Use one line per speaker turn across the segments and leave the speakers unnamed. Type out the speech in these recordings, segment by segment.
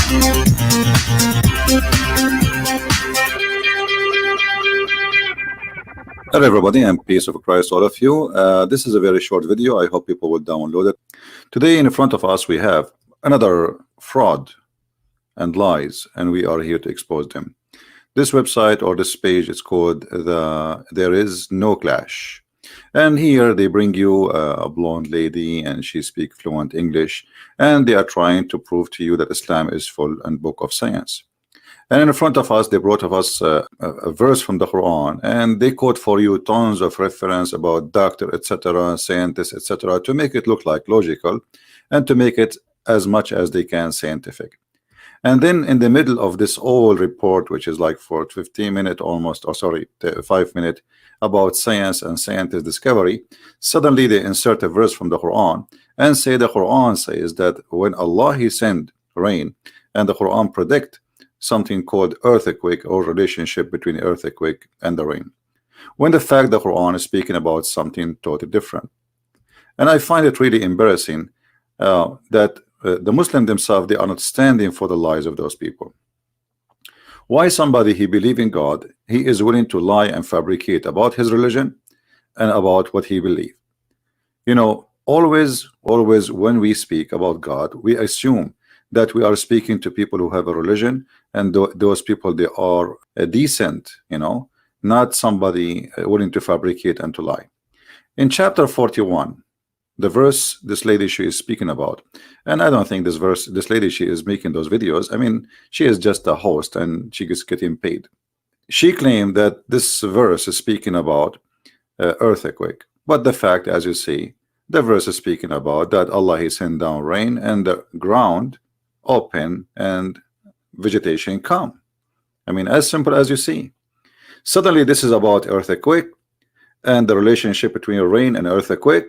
Hello everybody, and peace of Christ all of you. This is a very short video. I hope people will download it. Today in front of us we have another fraud and lies, and we are here to expose them. This website or this page is called There Is No Clash, and here they bring you a blonde lady and she speaks fluent English, and they are trying to prove to you that Islam is full and book of science. And in front of us, they brought of us a verse from the Quran, and they quote for you tons of reference about doctor, etc., scientists, etc., to make it look like logical and to make it as much as they can scientific. And then in the middle of this whole report, which is like for 15 minutes almost, or sorry, 5 minutes, about science and scientist discovery, suddenly they insert a verse from the Quran and say the Quran says that when Allah He send rain, and the Quran predict something called earthquake or relationship between earthquake and the rain, when the fact the Quran is speaking about something totally different. And I find it really embarrassing that the Muslim themselves, they are not standing for the lies of those people. Why somebody he believe in God, he is willing to lie and fabricate about his religion and about what he believe? You know, always when we speak about God, we assume that we are speaking to people who have a religion, and those people, they are decent, you know, not somebody willing to fabricate and to lie. In chapter 41, the verse this lady she is speaking about, and I don't think this lady she is making those videos, I mean, she is just a host and she is getting paid. She claimed that this verse is speaking about earthquake, but the fact, as you see, the verse is speaking about that Allah He sent down rain and the ground open and vegetation come. I mean, as simple as you see. Suddenly this is about earthquake and the relationship between rain and earthquake,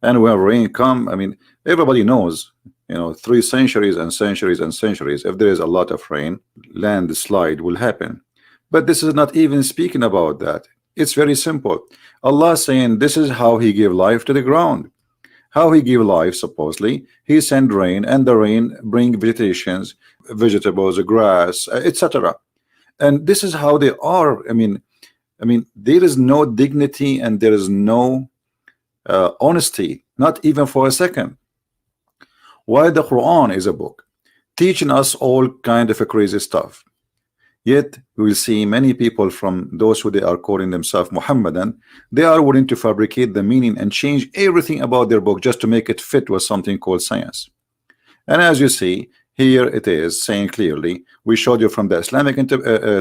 and when rain come, I mean, everybody knows, you know, 3 centuries and centuries and centuries, if there is a lot of rain, landslide will happen. But this is not even speaking about that. It's very simple. Allah saying this is how He give life to the ground. How He give life, supposedly He send rain, and the rain bring vegetations, vegetables, grass, etc. And this is how they are. I mean, there is no dignity and there is no honesty, not even for a second. While the Quran is a book teaching us all kind of a crazy stuff, yet we will see many people from those who they are calling themselves Muhammadan, they are willing to fabricate the meaning and change everything about their book just to make it fit with something called science. And as you see here, it is saying clearly, we showed you from the Islamic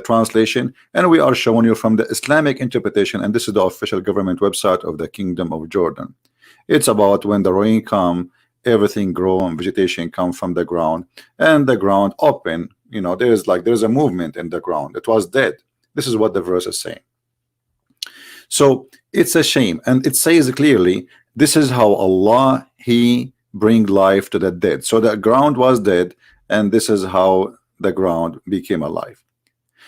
translation, and we are showing you from the Islamic interpretation, and this is the official government website of the Kingdom of Jordan. It's about when the rain come, everything grow and vegetation come from the ground, and the ground open. You know, there's a movement in the ground. It was dead. This is what the verse is saying. So it's a shame, and it says clearly this is how Allah He bring life to the dead. So the ground was dead, and this is how the ground became alive.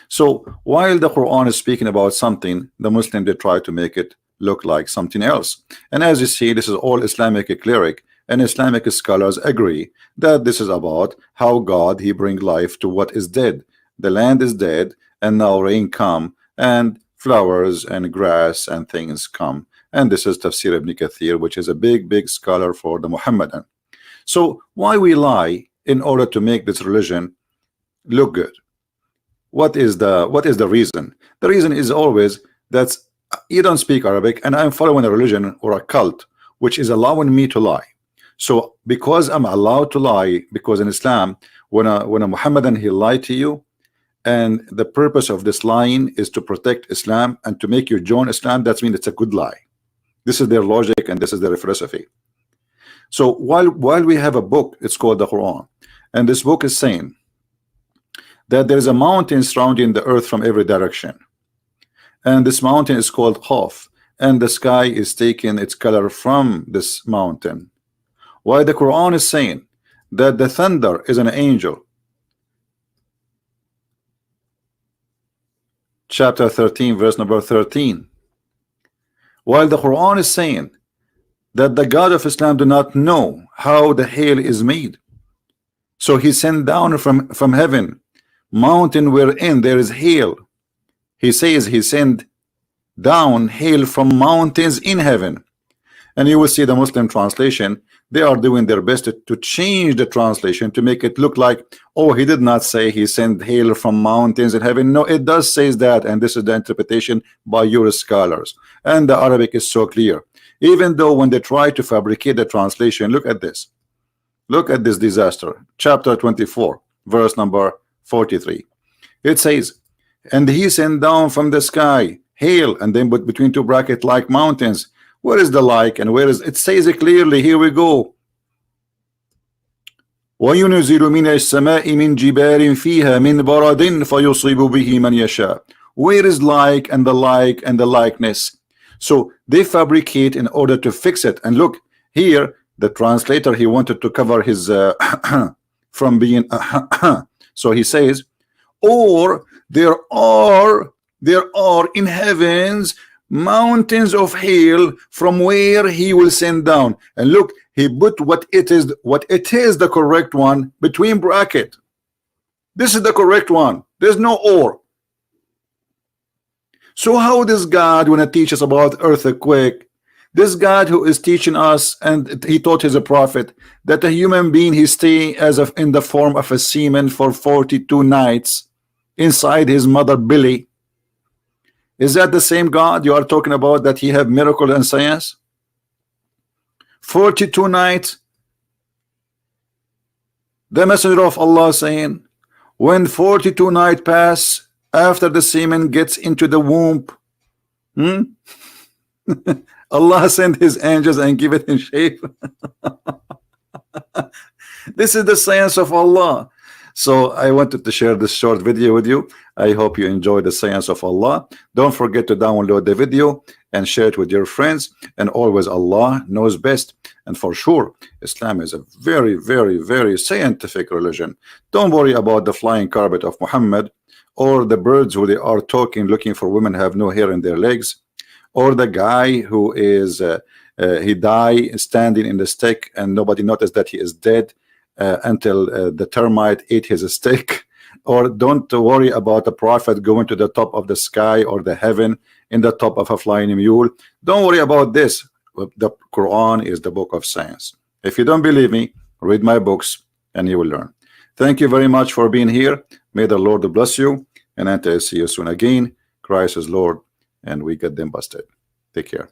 So while the Quran is speaking about something, the Muslim, they try to make it look like something else. And as you see, this is all Islamic cleric, and Islamic scholars agree that this is about how God He bring life to what is dead. The land is dead, and now rain come, and flowers and grass and things come. And this is Tafsir Ibn Kathir, which is a big scholar for the Muhammadan. So why we lie in order to make this religion look good? What is the reason? The reason is always that you don't speak Arabic, and I'm following a religion or a cult which is allowing me to lie. So because I'm allowed to lie, because in Islam, when a Muhammadan he lied to you, and the purpose of this lying is to protect Islam and to make you join Islam, that means it's a good lie. This is their logic and this is their philosophy. So while we have a book, it's called the Quran, and this book is saying that there is a mountain surrounding the earth from every direction, and this mountain is called Qaf, and the sky is taking its color from this mountain, while the Quran is saying that the thunder is an angel. Chapter 13, verse number 13. While the Quran is saying that the God of Islam do not know how the hail is made. So he sent down from heaven mountain wherein there is hail. He says he sent down hail from mountains in heaven. And you will see the Muslim translation, they are doing their best to change the translation to make it look like, oh, he did not say he sent hail from mountains in heaven. No, it does say that, and this is the interpretation by your scholars. And the Arabic is so clear. Even though when they try to fabricate the translation, look at this. Look at this disaster. Chapter 24, verse number 43. It says, and he sent down from the sky hail, and then put between two brackets like mountains. Where is the like and where is it? Says it clearly. Here we go. وَيُنْزِلُ مِنَ السَّمَاءِ مِنْ جِبَالٍ فِيهَا مِنْ بَرَدٍ فَيُصِيبُ بِهِ مَنْ يَشَاءُ. Where is like and the like and the likeness? So they fabricate in order to fix it. And look here, the translator, he wanted to cover his from being so he says, or there are in heavens mountains of hail from where he will send down. And look, he put what it is the correct one between bracket. This is the correct one. There's no or. So how does God want to teach us about earthquake? This God who is teaching us, and he taught his prophet that a human being, he stay as of in the form of a semen for 42 nights inside his mother belly. Is that the same God you are talking about, that he have miracle and science? 42 nights. The messenger of Allah saying, when 42 nights pass after the semen gets into the womb, Allah sent his angels and give it in shape. This is the science of Allah. So I wanted to share this short video with you. I hope you enjoy the science of Allah. Don't forget to download the video and share it with your friends. And always, Allah knows best. And for sure, Islam is a very, very, very scientific religion. Don't worry about the flying carpet of Muhammad, or the birds who they are talking, looking for women have no hair in their legs, or the guy who is he died standing in the stick and nobody noticed that he is dead until the termite ate his stick. Or don't worry about the prophet going to the top of the sky or the heaven in the top of a flying mule. Don't worry about this. The Quran is the book of science. If you don't believe me, read my books and you will learn. Thank you very much for being here. May the Lord bless you, and until I see you soon again. Christ is Lord, and we get them busted. Take care.